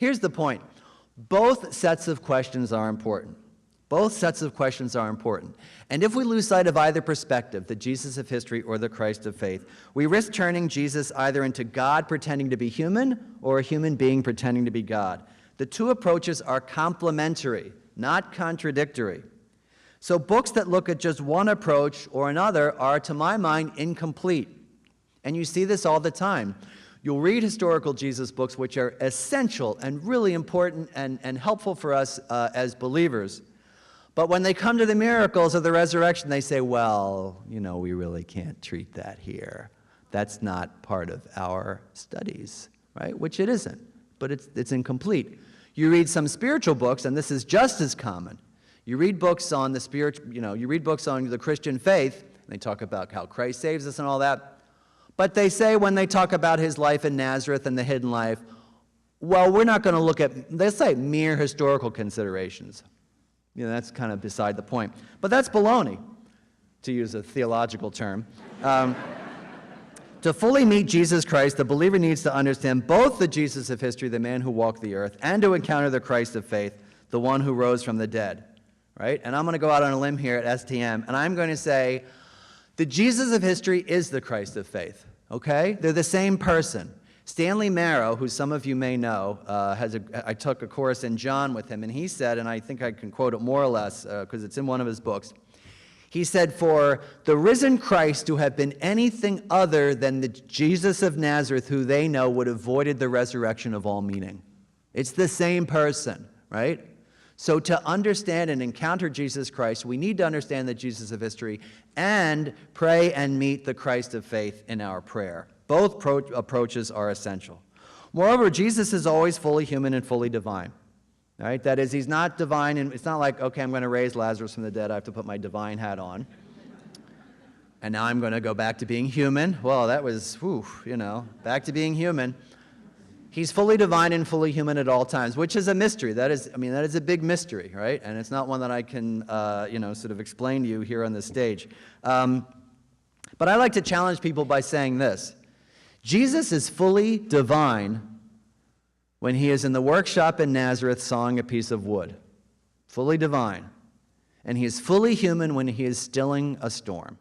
Here's the point. Both sets of questions are important. Both sets of questions are important. And if we lose sight of either perspective, the Jesus of history or the Christ of faith, we risk turning Jesus either into God pretending to be human or a human being pretending to be God. The two approaches are complementary, not contradictory. So books that look at just one approach or another are, to my mind, incomplete. And you see this all the time. You'll read historical Jesus books, which are essential and really important and helpful for us as believers. But when they come to the miracles of the resurrection, they say, well, you know, we really can't treat that here. That's not part of our studies, right? Which it isn't, but it's incomplete. You read some spiritual books, and this is just as common. You read books on you read books on the Christian faith, and they talk about how Christ saves us and all that. But they say when they talk about his life in Nazareth and the hidden life, well, we're not going to look at, they say, mere historical considerations. You know, that's kind of beside the point. But that's baloney, to use a theological term. To fully meet Jesus Christ, the believer needs to understand both the Jesus of history, the man who walked the earth, and to encounter the Christ of faith, the one who rose from the dead. Right? And I'm going to go out on a limb here at STM, and I'm going to say the Jesus of history is the Christ of faith. Okay? They're the same person. Stanley Marrow, who some of you may know, I took a course in John with him, and he said, and I think I can quote it more or less because it's in one of his books, he said, for the risen Christ to have been anything other than the Jesus of Nazareth who they know would have voided the resurrection of all meaning. It's the same person, right? So to understand and encounter Jesus Christ, we need to understand the Jesus of history and pray and meet the Christ of faith in our prayer. Both approaches are essential. Moreover, Jesus is always fully human and fully divine. Right? That is, he's not divine, and it's not like, okay, I'm going to raise Lazarus from the dead, I have to put my divine hat on. And now I'm going to go back to being human. Well, that was, back to being human. He's fully divine and fully human at all times, which is a mystery. That is a big mystery, right? And it's not one that I can, sort of explain to you here on this stage. But I like to challenge people by saying this. Jesus is fully divine when he is in the workshop in Nazareth sawing a piece of wood. Fully divine. And he is fully human when he is stilling a storm.